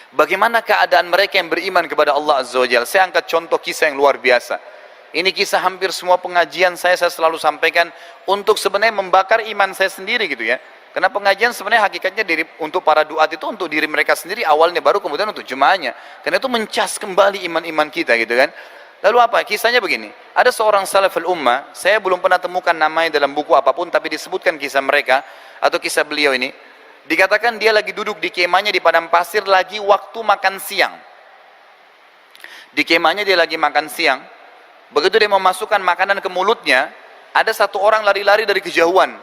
Bagaimana keadaan mereka yang beriman kepada Allah Azza wa Jalla? Saya angkat contoh kisah yang luar biasa. Ini kisah hampir semua pengajian saya selalu sampaikan untuk sebenarnya membakar iman saya sendiri gitu ya. Karena pengajian sebenarnya hakikatnya untuk para duat itu untuk diri mereka sendiri awalnya, baru kemudian untuk jemaahnya. Karena itu mencas kembali iman-iman kita gitu kan. Lalu apa? Kisahnya begini. Ada seorang salaful ummah, saya belum pernah temukan namanya dalam buku apapun, tapi disebutkan kisah mereka atau kisah beliau ini. Dikatakan dia lagi duduk di kemahnya di padang pasir lagi waktu makan siang. Di kemahnya dia lagi makan siang. Begitu dia mau masukkan makanan ke mulutnya, ada satu orang lari-lari dari kejauhan.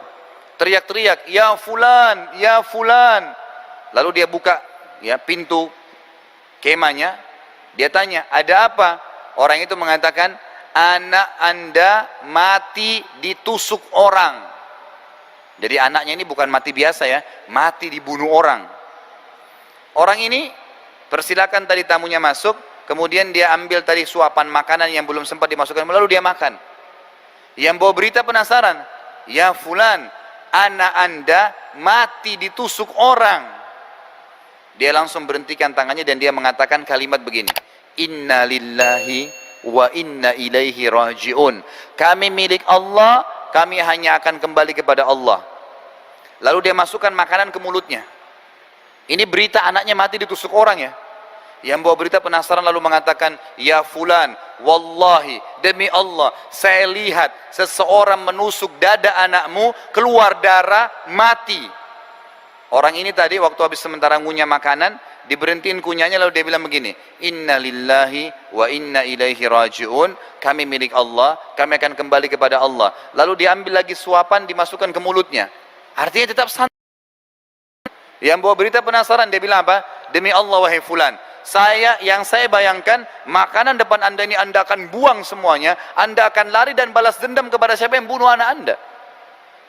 Teriak-teriak, "Ya fulan, ya fulan." Lalu dia buka ya pintu kemahnya. Dia tanya, "Ada apa?" Orang itu mengatakan, "Anak Anda mati ditusuk orang." Jadi anaknya ini bukan mati biasa ya, mati dibunuh orang. Orang ini persilakan tadi tamunya masuk, kemudian dia ambil tadi suapan makanan yang belum sempat dimasukkan, lalu dia makan. Yang bawa berita penasaran, "Ya fulan, anak Anda mati ditusuk orang." Dia langsung berhentikan tangannya dan dia mengatakan kalimat begini, "Inna lillahi wa inna ilaihi raji'un." Kami milik Allah, kami hanya akan kembali kepada Allah. Lalu dia masukkan makanan ke mulutnya. Ini berita anaknya mati ditusuk orang ya. Yang bawa berita penasaran lalu mengatakan, "Ya fulan, wallahi, demi Allah, saya lihat seseorang menusuk dada anakmu, keluar darah, mati." Orang ini tadi waktu habis sementara ngunyah makanan, diberhentiin kunyahnya lalu dia bilang begini, "Inna lillahi wa inna ilaihi raji'un." Kami milik Allah, kami akan kembali kepada Allah. Lalu diambil lagi suapan, dimasukkan ke mulutnya. Artinya tetap santai. Yang bawa berita penasaran, dia bilang apa? "Demi Allah wahai fulan, yang saya bayangkan makanan depan Anda ini Anda akan buang semuanya, Anda akan lari dan balas dendam kepada siapa yang bunuh anak Anda."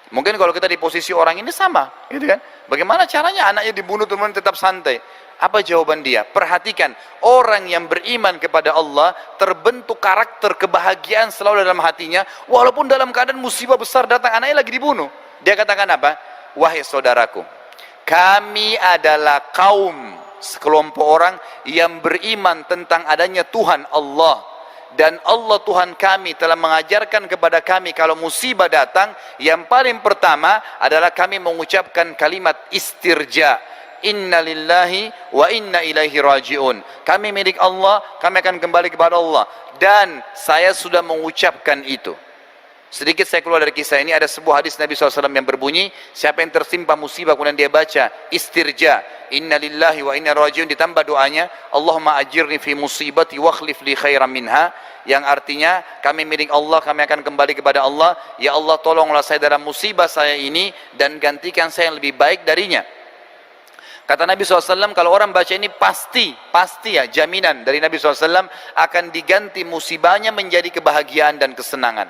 Mungkin kalau kita di posisi orang ini sama, gitu kan? Bagaimana caranya anaknya dibunuh teman tetap santai? Apa jawaban dia? Perhatikan, orang yang beriman kepada Allah terbentuk karakter kebahagiaan selalu dalam hatinya, walaupun dalam keadaan musibah besar datang anaknya lagi dibunuh. Dia katakan apa? "Wahai saudaraku, kami adalah kaum sekelompok orang yang beriman tentang adanya Tuhan Allah, dan Allah Tuhan kami telah mengajarkan kepada kami kalau musibah datang, yang paling pertama adalah kami mengucapkan kalimat istirja. Inna lillahi wa inna ilaihi raji'un. Kami milik Allah, kami akan kembali kepada Allah." Dan saya sudah mengucapkan itu. Sedikit saya keluar dari kisah ini, ada sebuah hadis Nabi SAW yang berbunyi, siapa yang tertimpa musibah kemudian dia baca istirja, "Inna lillahi wa inna ilaihi raji'un," ditambah doanya, "Allahumma ajirni fi musibati wa akhlif li khairan minha," yang artinya kami milik Allah, kami akan kembali kepada Allah. Ya Allah, tolonglah saya dalam musibah saya ini dan gantikan saya yang lebih baik darinya. Kata Nabi SAW, kalau orang baca ini pasti ya, jaminan dari Nabi SAW akan diganti musibahnya menjadi kebahagiaan dan kesenangan.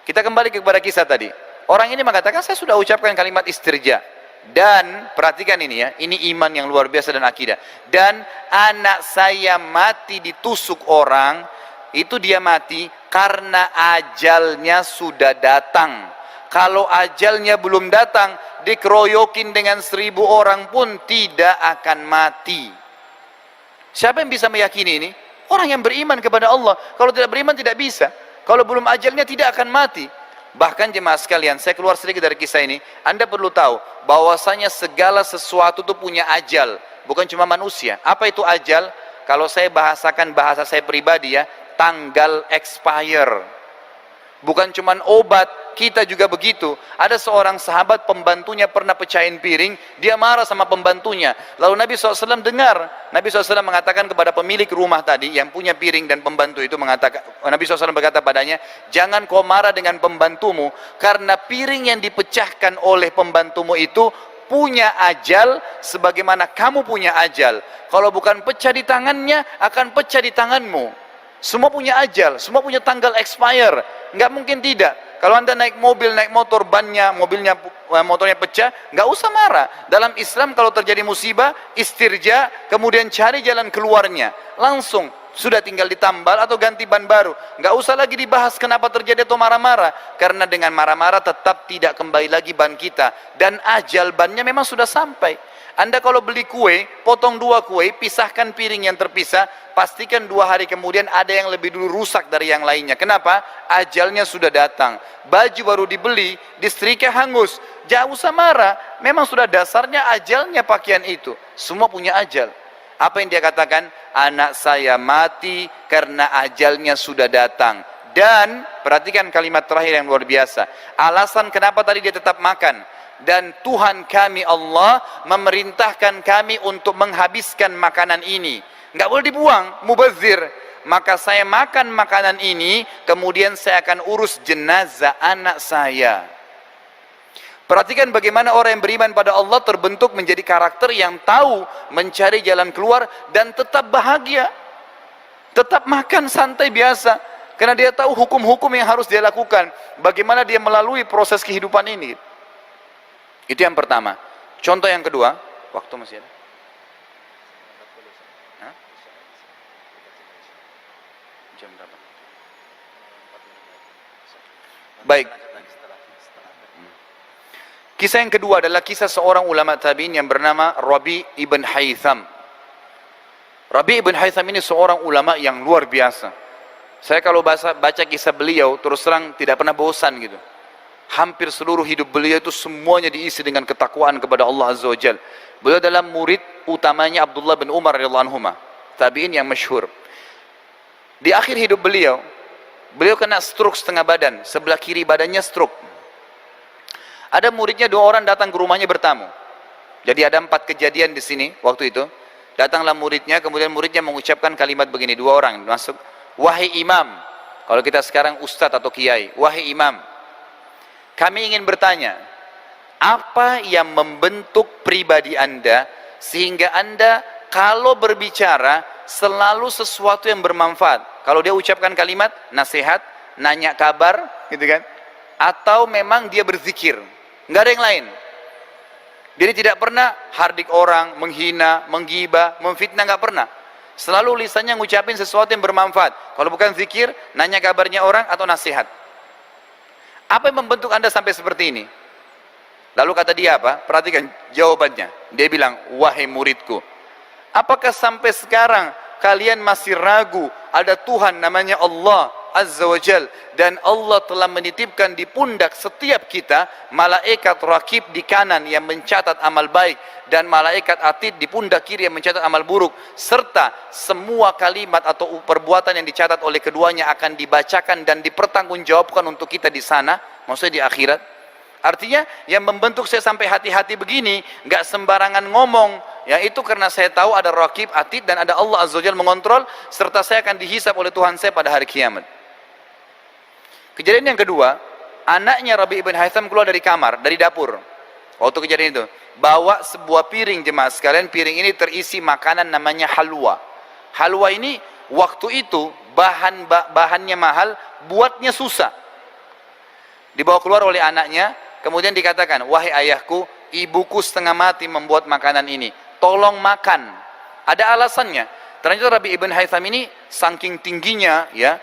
Kita kembali kepada kisah tadi. Orang ini mengatakan, "Saya sudah ucapkan kalimat istirja." Dan perhatikan ini ya, ini iman yang luar biasa dan akidah. "Dan anak saya mati ditusuk orang, itu dia mati karena ajalnya sudah datang. Kalau ajalnya belum datang, dikeroyokin dengan 1000 orang pun tidak akan mati." Siapa yang bisa meyakini ini? Orang yang beriman kepada Allah. Kalau tidak beriman tidak bisa. Kalau belum ajalnya tidak akan mati. Bahkan jemaah sekalian, saya keluar sedikit dari kisah ini, Anda perlu tahu bahwasanya segala sesuatu itu punya ajal, bukan cuma manusia. Apa itu ajal? Kalau saya bahasakan bahasa saya pribadi ya, tanggal expire. Bukan cuma obat, kita juga begitu. Ada seorang sahabat, pembantunya pernah pecahin piring, dia marah sama pembantunya. Lalu Nabi SAW dengar, Nabi SAW mengatakan kepada pemilik rumah tadi, yang punya piring dan pembantu itu mengatakan, Nabi SAW berkata padanya, "Jangan kau marah dengan pembantumu, karena piring yang dipecahkan oleh pembantumu itu punya ajal, sebagaimana kamu punya ajal. Kalau bukan pecah di tangannya, akan pecah di tanganmu. Semua punya ajal, semua punya tanggal expire. Nggak mungkin tidak. Kalau Anda naik mobil, naik motor, motornya pecah, nggak usah marah. Dalam Islam kalau terjadi musibah, istirja, kemudian cari jalan keluarnya. Langsung Sudah tinggal ditambal atau ganti ban baru. Nggak usah lagi dibahas kenapa terjadi atau marah-marah. Karena dengan marah-marah tetap tidak kembali lagi ban kita. Dan ajal bannya memang sudah sampai. Anda kalau beli kue, potong 2 kue, pisahkan piring yang terpisah, pastikan 2 hari kemudian ada yang lebih dulu rusak dari yang lainnya. Kenapa? Ajalnya sudah datang. Baju baru dibeli, disetrika hangus. Jangan usah marah. Memang sudah dasarnya ajalnya pakaian itu. Semua punya ajal. Apa yang dia katakan? Anak saya mati karena ajalnya sudah datang. Dan perhatikan kalimat terakhir yang luar biasa. Alasan kenapa tadi dia tetap makan. Dan Tuhan kami Allah memerintahkan kami untuk menghabiskan makanan ini. Nggak boleh dibuang, mubazir. Maka saya makan makanan ini, kemudian saya akan urus jenazah anak saya. Perhatikan bagaimana orang yang beriman pada Allah terbentuk menjadi karakter yang tahu mencari jalan keluar dan tetap bahagia. Tetap makan santai biasa. Karena dia tahu hukum-hukum yang harus dia lakukan. Bagaimana dia melalui proses kehidupan ini. Itu yang pertama. Contoh yang kedua. Waktu masih ada? Hah? Jam berapa? Baik. Kisah yang kedua adalah kisah seorang ulama tabi'in yang bernama Rabi' ibn Haytham. Rabi' ibn Haytham ini seorang ulama yang luar biasa. Saya kalau baca kisah beliau, terus terang tidak pernah bosan gitu. Hampir seluruh hidup beliau itu semuanya diisi dengan ketakwaan kepada Allah Azza wa Jal. Beliau adalah murid utamanya Abdullah bin Umar radhiyallahu anhuma, tabi'in yang masyhur. Di akhir hidup beliau kena stroke setengah badan, sebelah kiri badannya stroke. Ada muridnya 2 orang datang ke rumahnya bertamu. Jadi ada 4 kejadian di sini waktu itu. Datanglah muridnya, kemudian muridnya mengucapkan kalimat begini, 2 orang masuk, wahai imam. Kalau kita sekarang ustadz atau kiai, wahai imam, kami ingin bertanya, apa yang membentuk pribadi Anda sehingga Anda kalau berbicara selalu sesuatu yang bermanfaat? Kalau dia ucapkan kalimat nasihat, nanya kabar, gitu kan? Atau memang dia berzikir? Nggak ada yang lain. Jadi tidak pernah hardik orang, menghina, menggibah, memfitnah, nggak pernah. Selalu lisannya ngucapin sesuatu yang bermanfaat. Kalau bukan zikir, nanya kabarnya orang atau nasihat. Apa yang membentuk Anda sampai seperti ini? Lalu kata dia apa? Perhatikan jawabannya. Dia bilang, wahai muridku, apakah sampai sekarang kalian masih ragu ada Tuhan namanya Allah Azza wa Jal, dan Allah telah menitipkan di pundak setiap kita malaikat rakib di kanan yang mencatat amal baik dan malaikat atid di pundak kiri yang mencatat amal buruk, serta semua kalimat atau perbuatan yang dicatat oleh keduanya akan dibacakan dan dipertanggungjawabkan untuk kita di sana, maksudnya di akhirat. Artinya yang membentuk saya sampai hati-hati begini, nggak sembarangan ngomong, ya itu karena saya tahu ada rakib atid dan ada Allah Azza wa Jalla mengontrol, serta saya akan dihisab oleh Tuhan saya pada hari kiamat. Kejadian yang kedua, anaknya Rabi' ibn Haytham keluar dari kamar, dari dapur. Waktu kejadian itu, bawa sebuah piring, jemaah sekalian. Piring ini terisi makanan namanya halwa. Halwa ini waktu itu bahannya mahal, buatnya susah. Dibawa keluar oleh anaknya, kemudian dikatakan, wahai ayahku, ibuku setengah mati membuat makanan ini, tolong makan. Ada alasannya. Ternyata Rabi' ibn Haytham ini saking tingginya, ya,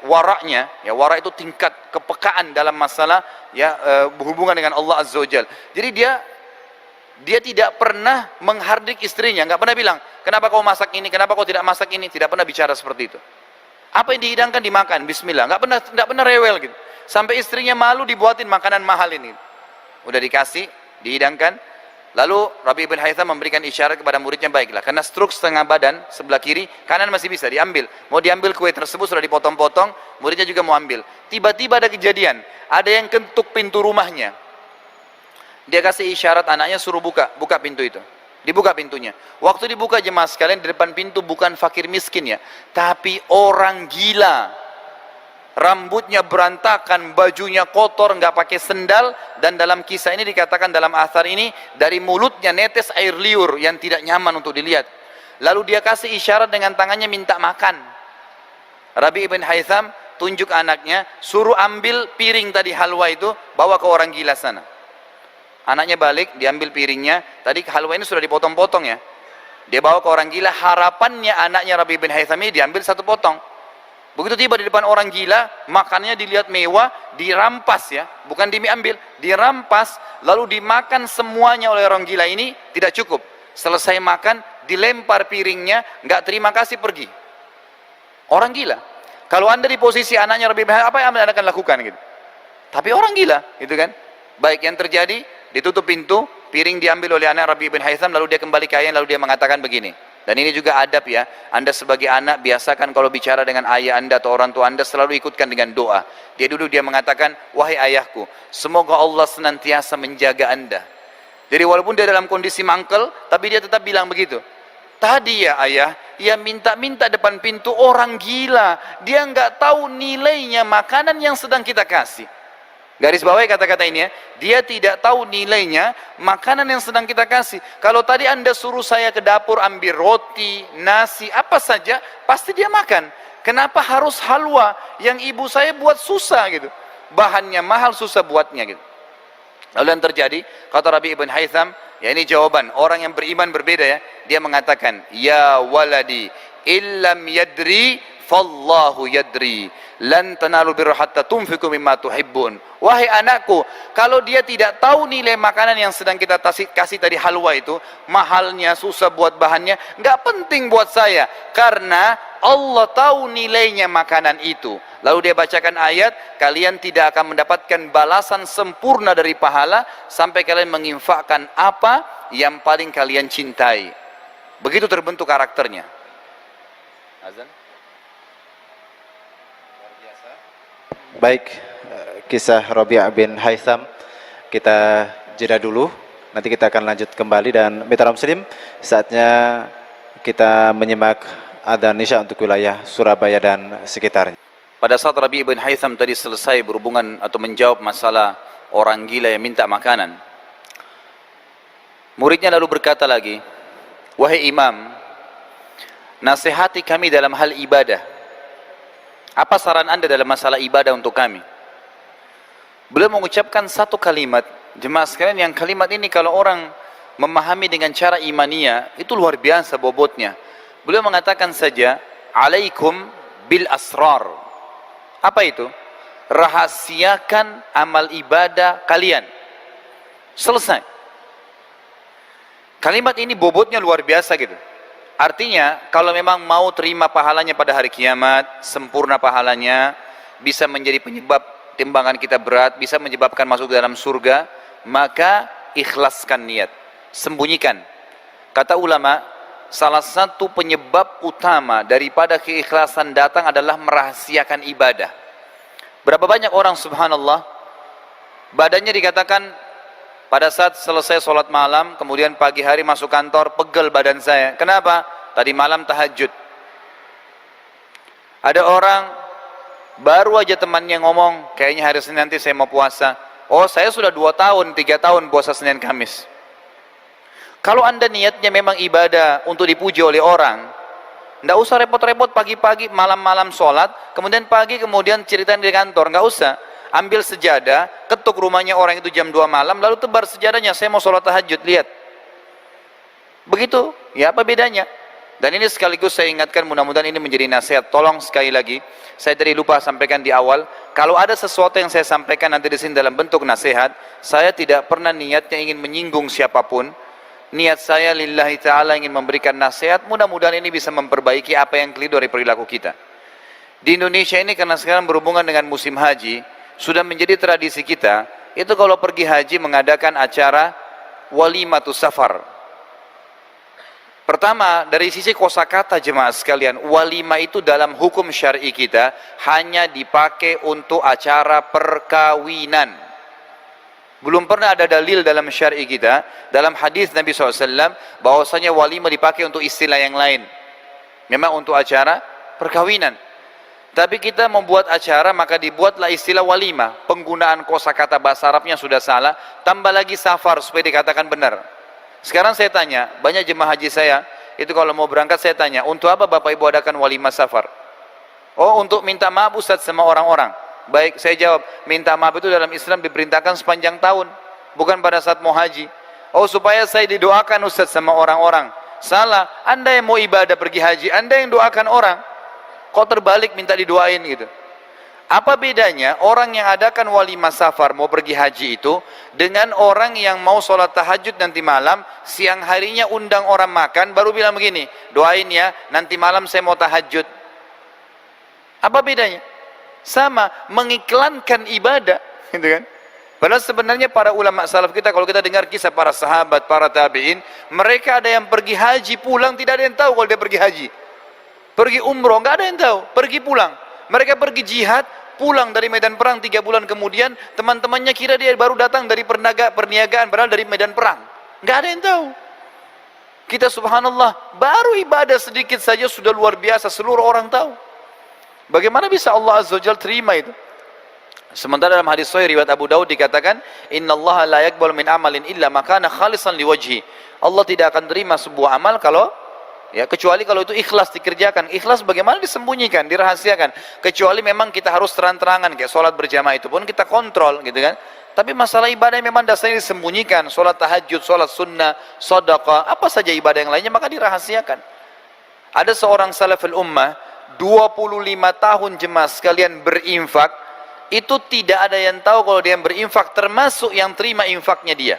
waraknya, ya, warak itu tingkat kepekaan dalam masalah, ya, berhubungan dengan Allah Azza wa Jal. Jadi dia tidak pernah menghardik istrinya, nggak pernah bilang, kenapa kau masak ini, kenapa kau tidak masak ini, tidak pernah bicara seperti itu. Apa yang dihidangkan dimakan, bismillah, nggak pernah rewel gitu. Sampai istrinya malu dibuatin makanan mahal ini. Udah dikasih, dihidangkan. Lalu Rabi' ibn Haytham memberikan isyarat kepada muridnya, baiklah, karena stroke setengah badan, sebelah kiri, kanan masih bisa diambil. Mau diambil kue tersebut sudah dipotong-potong, muridnya juga mau ambil. Tiba-tiba ada kejadian, ada yang ketuk pintu rumahnya. Dia kasih isyarat anaknya, suruh buka pintu itu. Dibuka pintunya. Waktu dibuka, jemaah sekalian, di depan pintu bukan fakir miskin ya, tapi orang gila. Rambutnya berantakan, bajunya kotor, nggak pakai sendal, dan dalam kisah ini dikatakan, dalam athar ini, dari mulutnya netes air liur yang tidak nyaman untuk dilihat. Lalu dia kasih isyarat dengan tangannya minta makan. Rabi' ibn Haytham tunjuk anaknya, suruh ambil piring tadi halwa itu, bawa ke orang gila sana. Anaknya balik, diambil piringnya, tadi halwa ini sudah dipotong-potong ya. Dia bawa ke orang gila, harapannya anaknya Rabi bin Haytham ini diambil satu potong. Begitu tiba di depan orang gila, makannya dilihat mewah, dirampas ya, bukan diambil, dirampas, lalu dimakan semuanya oleh orang gila ini, tidak cukup. Selesai makan, dilempar piringnya, nggak terima kasih, pergi. Orang gila. Kalau anda di posisi anaknya Rabi bin Haytham, apa yang anda akan lakukan gitu? Tapi orang gila, gitu kan? Baik, yang terjadi, ditutup pintu, piring diambil oleh anak Rabi bin Haytham, lalu dia kembali ke ayah, lalu dia mengatakan begini. Dan ini juga adab ya, anda sebagai anak biasakan kalau bicara dengan ayah anda atau orang tua anda selalu ikutkan dengan doa. Dia duduk, dia mengatakan, wahai ayahku, semoga Allah senantiasa menjaga anda. Jadi walaupun dia dalam kondisi mangkel, tapi dia tetap bilang begitu. Tadi ya ayah, ya minta-minta depan pintu orang gila, dia nggak tahu nilainya makanan yang sedang kita kasih. Garis bawahi kata-kata ini ya, dia tidak tahu nilainya makanan yang sedang kita kasih. Kalau tadi anda suruh saya ke dapur ambil roti, nasi, apa saja, pasti dia makan. Kenapa harus halwa yang ibu saya buat susah gitu, bahannya mahal, susah buatnya gitu. Lalu yang terjadi, kata Rabi ibn Haytham, ya ini jawaban orang yang beriman berbeda ya, dia mengatakan, ya waladi illam yadri fallahu yadri lan tanalu birra hatta tunfiqu mimma tuhibbun. Wahai anakku, kalau dia tidak tahu nilai makanan yang sedang kita kasih tadi, halwa itu mahalnya, susah buat bahannya, nggak penting buat saya, karena Allah tahu nilainya makanan itu. Lalu dia bacakan ayat, kalian tidak akan mendapatkan balasan sempurna dari pahala sampai kalian menginfakkan apa yang paling kalian cintai. Begitu terbentuk karakternya. Azan. Baik, kisah Rabi' bin Haytham kita jeda dulu, nanti kita akan lanjut kembali. Dan mitra muslim, saatnya kita menyimak adzan isya untuk wilayah Surabaya dan sekitarnya. Pada saat Rabi' bin Haytham tadi selesai berhubungan atau menjawab masalah orang gila yang minta makanan, muridnya lalu berkata lagi, wahai imam, nasihati kami dalam hal ibadah. Apa saran anda dalam masalah ibadah untuk kami? Beliau mengucapkan satu kalimat, jemaah sekalian, yang kalimat ini kalau orang memahami dengan cara imania, itu luar biasa bobotnya. Beliau mengatakan saja, alaikum bil asrar. Apa itu? Rahasiakan amal ibadah kalian. Selesai. Kalimat ini bobotnya luar biasa gitu. Artinya, kalau memang mau terima pahalanya pada hari kiamat, sempurna pahalanya, bisa menjadi penyebab timbangan kita berat, bisa menyebabkan masuk ke dalam surga, maka ikhlaskan niat, sembunyikan. Kata ulama, salah satu penyebab utama daripada keikhlasan datang adalah merahasiakan ibadah. Berapa banyak orang subhanallah, badannya dikatakan, pada saat selesai sholat malam, kemudian pagi hari masuk kantor, pegel badan saya. Kenapa? Tadi malam tahajud. Ada orang, baru aja temannya ngomong, kayaknya hari Senin nanti saya mau puasa. Oh, saya sudah 2 tahun, 3 tahun puasa Senin Kamis. Kalau anda niatnya memang ibadah untuk dipuji oleh orang, nggak usah repot-repot pagi-pagi, malam-malam sholat, kemudian pagi, kemudian ceritain di kantor, nggak usah. Ambil sejadah, ketuk rumahnya orang itu jam 2 malam, lalu tebar sejadahnya, saya mau sholat tahajud, lihat. Begitu, ya apa bedanya? Dan ini sekaligus saya ingatkan, mudah-mudahan ini menjadi nasihat. Tolong sekali lagi, saya tadi lupa sampaikan di awal, kalau ada sesuatu yang saya sampaikan nanti di sini dalam bentuk nasihat, saya tidak pernah niatnya ingin menyinggung siapapun. Niat saya lillahi ta'ala ingin memberikan nasihat, mudah-mudahan ini bisa memperbaiki apa yang keliru dari perilaku kita. Di Indonesia ini karena sekarang berhubungan dengan musim haji, sudah menjadi tradisi kita, itu kalau pergi haji mengadakan acara walimatus safar. Pertama, dari sisi kosakata jemaah sekalian, walima itu dalam hukum syar'i kita hanya dipakai untuk acara perkawinan. Belum pernah ada dalil dalam syar'i kita, dalam hadis Nabi SAW, bahwasanya walima dipakai untuk istilah yang lain. Memang untuk acara perkawinan. Tapi kita membuat acara, maka dibuatlah istilah walimah. Penggunaan kosakata bahasa Arabnya sudah salah, tambah lagi safar supaya dikatakan benar. Sekarang saya tanya, banyak jemaah haji saya, itu kalau mau berangkat saya tanya, untuk apa Bapak Ibu adakan walimah safar? Oh, untuk minta maaf Ustaz sama orang-orang. Baik, saya jawab, minta maaf itu dalam Islam diperintahkan sepanjang tahun, bukan pada saat mau haji. Oh, supaya saya didoakan Ustaz sama orang-orang. Salah. Anda yang mau ibadah pergi haji, Anda yang doakan orang. Kok terbalik minta didoain gitu? Apa bedanya orang yang adakan walimah safar mau pergi haji itu dengan orang yang mau sholat tahajud nanti malam, siang harinya undang orang makan, baru bilang begini, doain ya, nanti malam saya mau tahajud. Apa bedanya? Sama, mengiklankan ibadah, gitu kan? Padahal sebenarnya para ulama salaf kita, kalau kita dengar kisah para sahabat, para tabi'in, mereka ada yang pergi haji pulang, tidak ada yang tahu kalau dia pergi haji. Pergi umroh, nggak ada yang tahu, pergi pulang. Mereka pergi jihad, pulang dari medan perang 3 bulan kemudian, teman-temannya kira dia baru datang dari perniagaan, padahal dari medan perang. Nggak ada yang tahu. Kita subhanallah, baru ibadah sedikit saja sudah luar biasa, seluruh orang tahu. Bagaimana bisa Allah Azza wa Jalla terima itu? Sementara dalam hadis sahih riwayat Abu Daud dikatakan, innallaha la yaqbalu min amalin illa ma kana khalisan liwajhi. Allah tidak akan terima sebuah amal kalau kecuali kalau itu ikhlas dikerjakan. Ikhlas bagaimana disembunyikan, dirahasiakan. Kecuali memang kita harus terang-terangan, kayak sholat berjamaah itu pun kita kontrol, gitu kan. Tapi masalah ibadah yang memang dasarnya disembunyikan, sholat tahajud, sholat sunnah, sedekah, apa saja ibadah yang lainnya maka dirahasiakan. Ada seorang salaful ummah, 25 tahun jemaah sekalian berinfak, itu tidak ada yang tahu kalau dia berinfak, termasuk yang terima infaknya dia.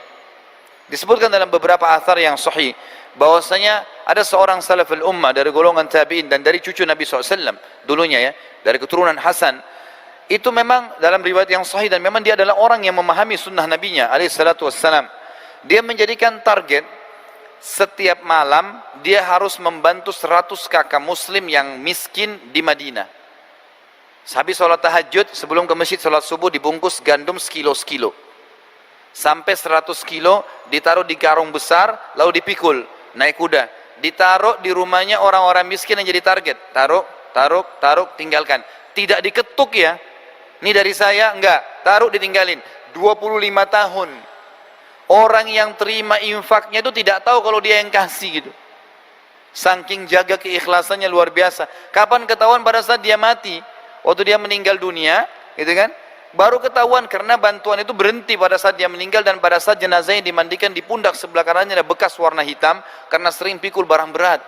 Disebutkan dalam beberapa athar yang sahih, bahwasanya ada seorang salaful ummah dari golongan tabi'in dan dari cucu Nabi SAW dulunya ya, dari keturunan Hasan, itu memang dalam riwayat yang sahih, dan memang dia adalah orang yang memahami sunnah nabinya alaihissalatu wassalam. Dia menjadikan target setiap malam dia harus membantu 100 kakak muslim yang miskin di Madinah. Habis sholat tahajud, sebelum ke masjid sholat subuh, dibungkus gandum sekilo-sekilo sampai 100 kilo, ditaruh di karung besar, lalu dipikul naik kuda, ditaruh di rumahnya orang-orang miskin yang jadi target. Taruh, tinggalkan. Tidak diketuk ya, ini dari saya, enggak, taruh ditinggalin. 25 tahun orang yang terima infaknya itu tidak tahu kalau dia yang kasih gitu. Saking jaga keikhlasannya luar biasa. Kapan ketahuan? Pada saat dia mati, waktu dia meninggal dunia, gitu kan, baru ketahuan, karena bantuan itu berhenti pada saat dia meninggal, dan pada saat jenazahnya dimandikan, di pundak sebelah kanannya ada bekas warna hitam karena sering pikul barang berat.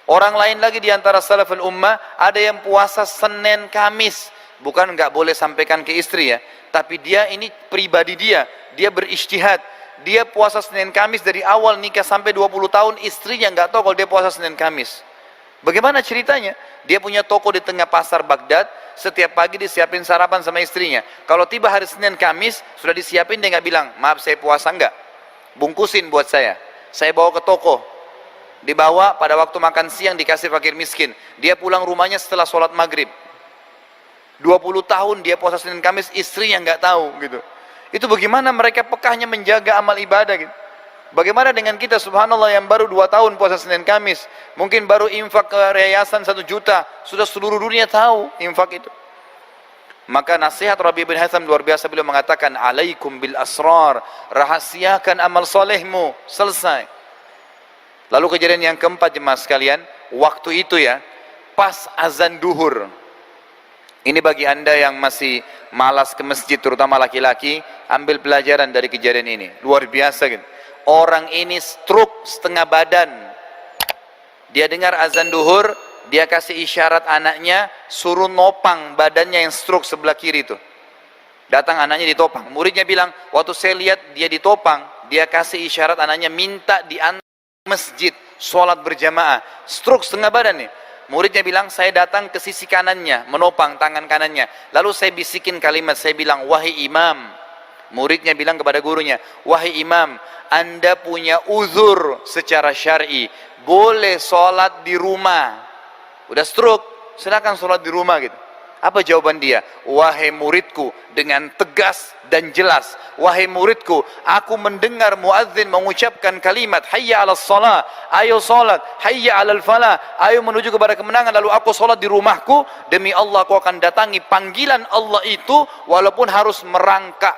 Orang lain lagi di antara salaful ummah, ada yang puasa Senin Kamis, bukan nggak boleh sampaikan ke istri ya, tapi dia ini pribadi dia berijtihad, dia puasa Senin Kamis dari awal nikah sampai 20 tahun, istrinya nggak tahu kalau dia puasa Senin Kamis. Bagaimana ceritanya? Dia punya toko di tengah pasar Baghdad, setiap pagi disiapin sarapan sama istrinya. Kalau tiba hari Senin Kamis, sudah disiapin, dia nggak bilang, maaf saya puasa, enggak, bungkusin buat saya bawa ke toko, dibawa pada waktu makan siang dikasih fakir miskin. Dia pulang rumahnya setelah sholat maghrib. 20 tahun dia puasa Senin Kamis, istrinya nggak tahu gitu. Itu bagaimana mereka pekahnya menjaga amal ibadah gitu. Bagaimana dengan kita subhanallah yang baru 2 tahun puasa Senin Kamis, mungkin baru infak ke yayasan 1 juta, sudah seluruh dunia tahu infak itu. Maka nasihat Rabi' bin Haytham luar biasa, beliau mengatakan, alaikum bil asrar, rahasiakan amal solehmu, selesai. Lalu kejadian yang keempat jemaah sekalian, waktu itu ya, pas azan duhur. Ini bagi anda yang masih malas ke masjid, terutama laki-laki, ambil pelajaran dari kejadian ini, luar biasa gitu. Orang ini stroke setengah badan. Dia dengar azan duhur, dia kasih isyarat anaknya, suruh nopang badannya yang stroke sebelah kiri itu. Datang anaknya ditopang. Muridnya bilang, waktu saya lihat dia ditopang, dia kasih isyarat anaknya minta diantar masjid, sholat berjamaah. Stroke setengah badan nih. Muridnya bilang, saya datang ke sisi kanannya, menopang tangan kanannya. Lalu saya bisikin kalimat, saya bilang, wahai imam. Muridnya bilang kepada gurunya, wahai imam, anda punya uzur secara syar'i, boleh sholat di rumah. Udah stroke, silakan sholat di rumah gitu. Apa jawaban dia? Wahai muridku, dengan tegas dan jelas, wahai muridku, aku mendengar muadzin mengucapkan kalimat hayya 'alas shalah, ayo sholat, hayya 'alal falah, ayo menuju kepada kemenangan, lalu aku sholat di rumahku, demi Allah aku akan datangi panggilan Allah itu walaupun harus merangkak.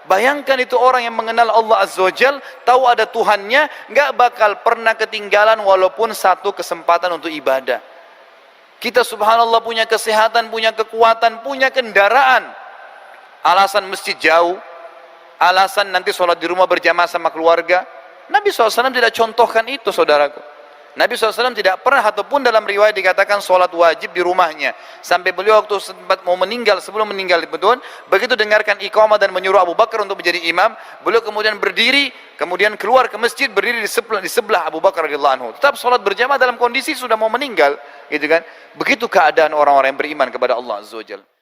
Bayangkan itu orang yang mengenal Allah Azza wa Jal, tahu ada Tuhannya, nggak bakal pernah ketinggalan walaupun satu kesempatan untuk ibadah. Kita subhanallah punya kesehatan, punya kekuatan, punya kendaraan. Alasan masjid jauh, alasan nanti sholat di rumah berjamaah sama keluarga, Nabi SAW tidak contohkan itu, saudaraku. Nabi SAW tidak pernah, ataupun dalam riwayat dikatakan sholat wajib di rumahnya. Sampai beliau waktu sempat mau meninggal, sebelum meninggal begitu dengarkan iqamah dan menyuruh Abu Bakar untuk menjadi imam, beliau kemudian berdiri, kemudian keluar ke masjid, berdiri di sebelah Abu Bakar radhiyallahu anhu. Tetap sholat berjamaah dalam kondisi sudah mau meninggal, gitu kan. Begitu keadaan orang-orang yang beriman kepada Allah Azza wa Jalla.